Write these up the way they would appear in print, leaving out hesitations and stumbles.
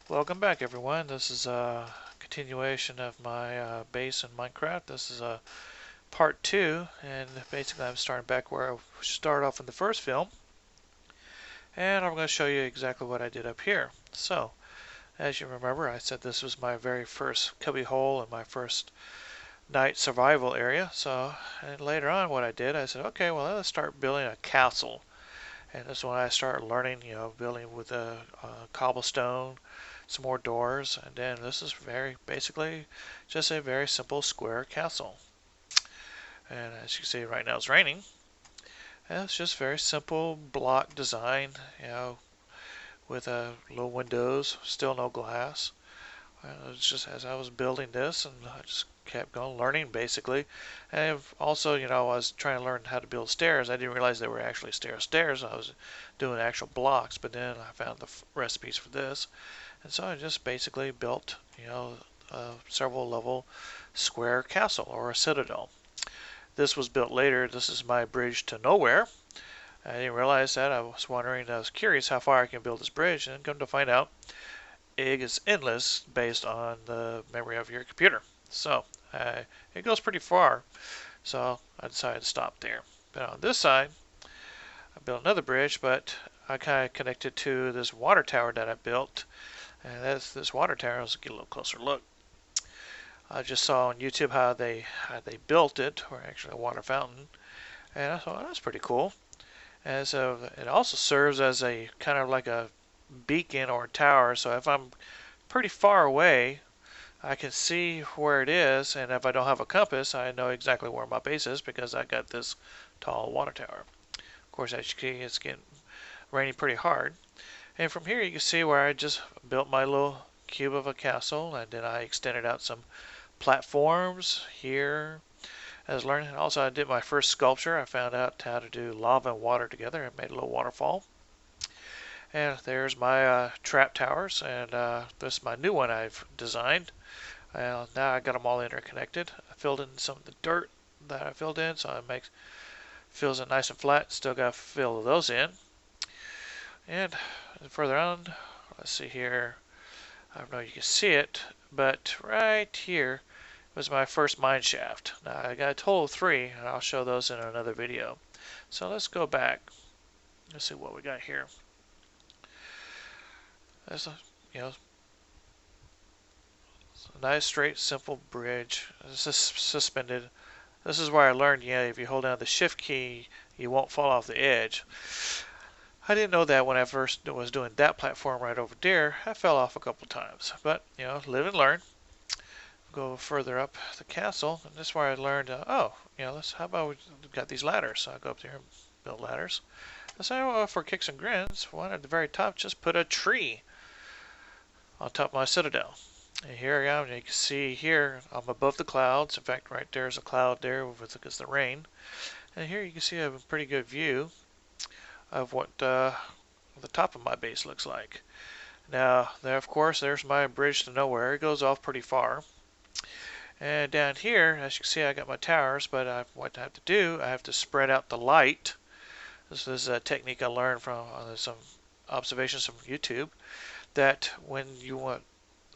Welcome back, everyone. This is a continuation of my base in Minecraft. This is a part two, and basically I'm starting back where I started off in the first film, and I'm going to show you exactly what I did up here. So, as you remember, I said this was my very first cubby hole and my first night survival area. So, and later on what I did, I said, okay, well, let's start building a castle. And this is when I started learning, building with cobblestone, some more doors, and then this is very basically just a very simple square castle. And as you can see, right now it's raining. And it's just very simple block design, with little windows, still no glass. It's just as I was building this, and I just kept going learning basically. And I've also, I was trying to learn how to build stairs. I didn't realize they were actually stairs. I was doing actual blocks, but then I found the recipes for this, and so I just basically built, a several level square castle or a citadel. This was built later. This is my bridge to nowhere. I didn't realize that. I was curious how far I can build this bridge, and come to find out it is endless based on the memory of your computer. So it goes pretty far. So I decided to stop there. But on this side, I built another bridge, but I kind of connected to this water tower that I built. And that's this water tower. Let's get a little closer look. I just saw on YouTube how they built it, or actually a water fountain, and I thought, oh, that's pretty cool. And so it also serves as a kind of like a beacon or a tower. So if I'm pretty far away, I can see where it is, and if I don't have a compass, I know exactly where my base is because I got this tall water tower. Of course, as you see, it's getting raining pretty hard. And from here, you can see where I just built my little cube of a castle, and then I extended out some platforms here as learning. Also, I did my first sculpture. I found out how to do lava and water together and made a little waterfall. And there's my trap towers, and this is my new one I've designed. Now I got them all interconnected. I filled in some of the dirt that I filled in, so it feels it nice and flat. Still got to fill those in. And further on, let's see here. I don't know if you can see it, but right here was my first mine shaft. Now I got a total of 3, and I'll show those in another video. So let's go back. Let's see what we got here. There's a, nice, straight, simple bridge. This is suspended. This is where I learned, if you hold down the shift key, you won't fall off the edge. I didn't know that when I first was doing that platform right over there. I fell off a couple times. But, live and learn. Go further up the castle, and this is where I learned, how about we got these ladders? So I go up there and build ladders. I say, well, for kicks and grins, one at the very top, just put a tree on top of my citadel. And here I am, and you can see here, I'm above the clouds. In fact, right there's a cloud there because the rain. And here you can see I have a pretty good view of what the top of my base looks like. Now, there, of course, there's my bridge to nowhere. It goes off pretty far. And down here, as you can see, I got my towers, but what I have to do, I have to spread out the light. This is a technique I learned from some observations from YouTube, that when you want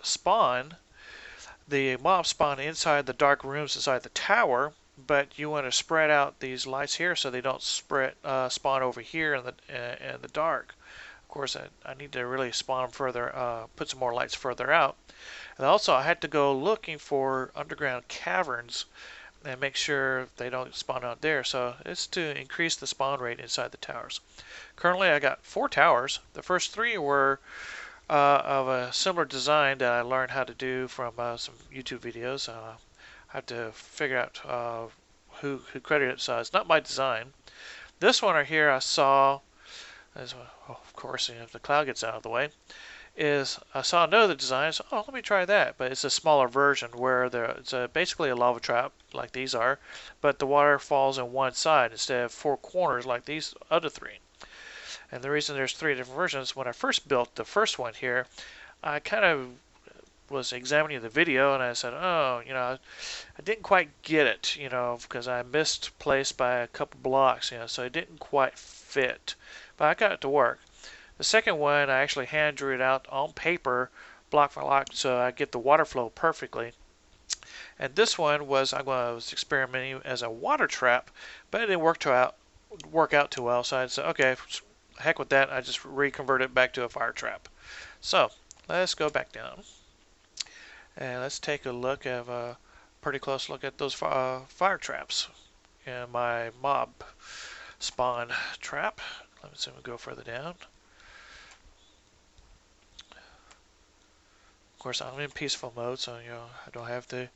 spawn, the mobs spawn inside the dark rooms inside the tower, but you want to spread out these lights here so they don't spawn over here in the dark. Of course, I need to really spawn them further, put some more lights further out. And also, I had to go looking for underground caverns and make sure they don't spawn out there. So it's to increase the spawn rate inside the towers. Currently, I got 4 towers. The first 3 were of a similar design that I learned how to do from some YouTube videos. I have to figure out who credited it, so it's not my design. This one right here I saw, of course, if the cloud gets out of the way, is I saw another design. So, let me try that. But it's a smaller version where it's basically a lava trap like these are, but the water falls on one side instead of 4 corners like these other 3. And the reason there's 3 different versions, when I first built the first one here, I kind of was examining the video and I said, oh, I didn't quite get it, because I misplaced by a couple blocks, so it didn't quite fit. But I got it to work. The second one, I actually hand drew it out on paper block by block so I get the water flow perfectly. And this one was I was experimenting as a water trap, but it didn't work out too well. So I said, okay, heck with that. I just reconverted it back to a fire trap. So let's go back down and let's take a look at a pretty close look at those fire traps in my mob spawn trap. Let me see if we go further down. Of course, I'm in peaceful mode, so I don't have the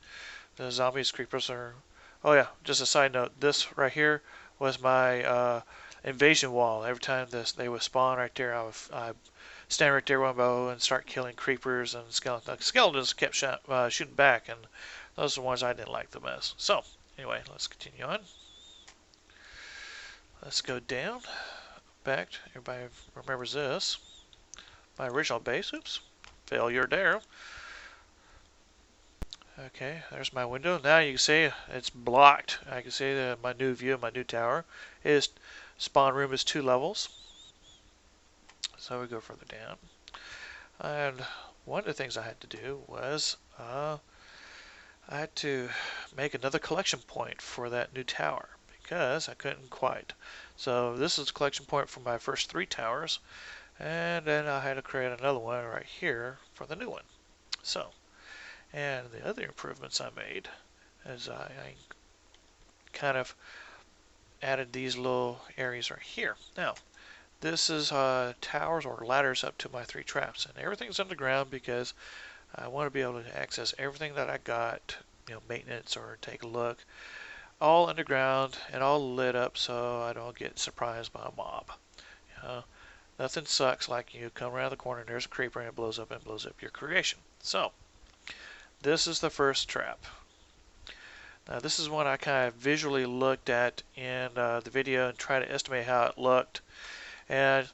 zombies, creepers, or. Oh yeah, just a side note. This right here was my invasion wall. Every time they would spawn right there, I stand right there with my bow and start killing creepers and skeletons. Skeletons kept shooting back, and those are the ones I didn't like the most. So anyway, let's continue on. Let's go down. Back. Everybody remembers this. My original base. Oops. Failure there. Okay, there's my window. Now you can see it's blocked. I can see my new view, my new tower. Spawn room is 2 levels. So we go further down. And one of the things I had to do was I had to make another collection point for that new tower because I couldn't quite. So this is a collection point for my first 3 towers. And then I had to create another one right here for the new one. So, and the other improvements I made is I kind of added these little areas right here. Now, this is towers or ladders up to my 3 traps, and everything's underground because I want to be able to access everything that I got, maintenance or take a look, all underground and all lit up so I don't get surprised by a mob. Nothing sucks like you come around the corner and there's a creeper and it blows up your creation. So, this is the first trap. Now this is one I kind of visually looked at in the video and tried to estimate how it looked. And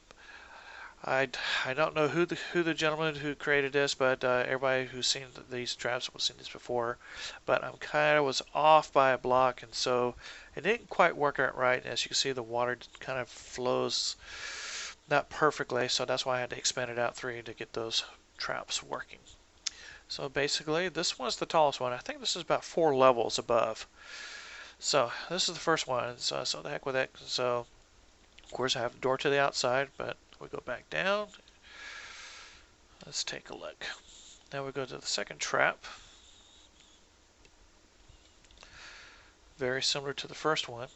I don't know who the gentleman who created this, but everybody who's seen these traps has seen this before. But I'm kind of was off by a block, and so it didn't quite work out right. As you can see, the water kind of flows not perfectly, so that's why I had to expand it out 3 to get those traps working. So basically, this one's the tallest one. I think this is about 4 levels above. So this is the first one. So the heck with it. So of course I have a door to the outside, but we go back down. Let's take a look. Now we go to the second trap. Very similar to the first one.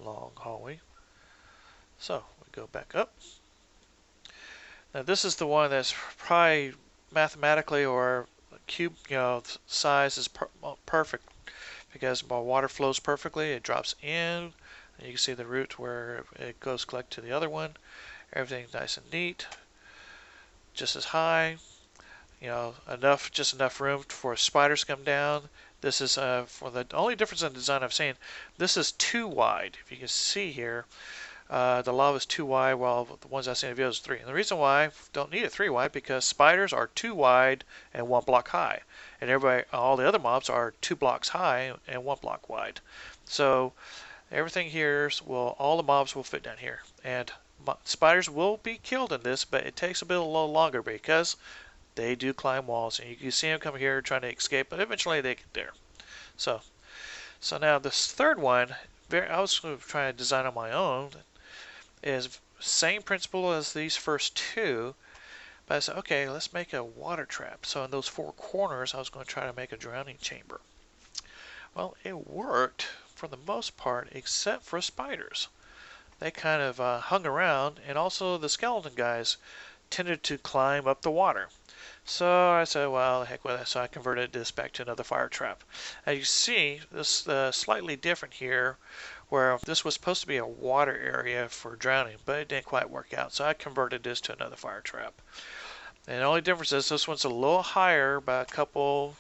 Long hallway. So we go back up. Now this is the one that's probably mathematically or cube size is perfect because my water flows perfectly. It drops in, and you can see the route where it goes collect to the other one. Everything's nice and neat, just as high. Just enough room for spiders to come down. This is for the only difference in design I've seen. This is too wide. If you can see here, the lava is too wide, while the ones I've seen in videos is 3. And the reason why I don't need it 3 wide because spiders are 2 wide and 1 block high, and all the other mobs are 2 blocks high and 1 block wide. So everything here all the mobs will fit down here, and spiders will be killed in this, but it takes a little longer because they do climb walls, and you can see them come here trying to escape, but eventually they get there. So now this third one, I was trying to design on my own, is same principle as these first 2, but I said, okay, let's make a water trap. So in those 4 corners, I was going to try to make a drowning chamber. Well, it worked for the most part, except for spiders. They kind of hung around, and also the skeleton guys tended to climb up the water. So I said, well, heck with it. So I converted this back to another fire trap. As you see, this is slightly different here, where this was supposed to be a water area for drowning, but it didn't quite work out. So I converted this to another fire trap. And the only difference is this one's a little higher by a couple,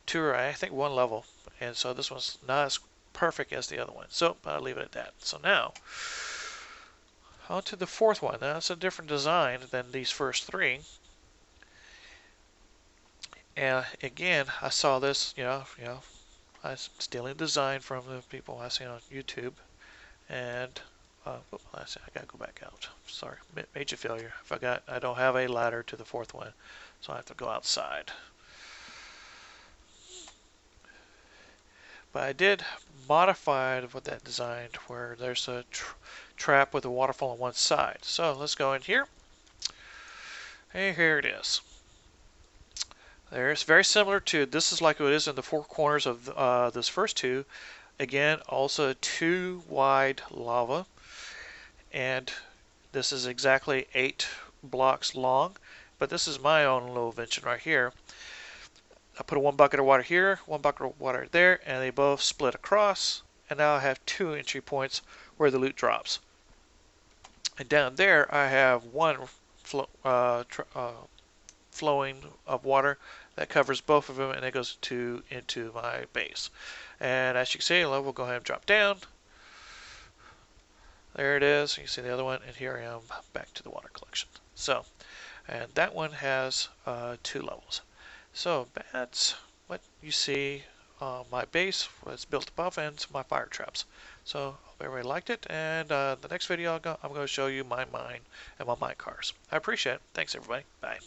2 or I think 1 level. And so this one's not as perfect as the other one. So I'll leave it at that. So now, on to the 4th one. Now it's a different design than these first 3. And again, I saw this, I was stealing design from the people I seen on YouTube, and I see, I gotta go back out. Sorry, major failure. I don't have a ladder to the fourth one, so I have to go outside. But I did modify what that designed where there's a trap with a waterfall on one side. So let's go in here. And here it is. There's very similar to, this is like it is in the four corners of this first two. Again, also 2 wide lava. And this is exactly 8 blocks long. But this is my own little invention right here. I put one bucket of water here, one bucket of water there, and they both split across. And now I have 2 entry points where the loot drops. And down there I have one flowing of water that covers both of them, and it goes into my base. And as you can see, we'll go ahead and drop down. There it is. You can see the other one, and here I am back to the water collection. So, and that one has 2 levels. So that's what you see. My base was built above and my fire traps. So hope everybody liked it, and the next video I'm going to show you my mine and my mine cars. I appreciate it. Thanks everybody. Bye.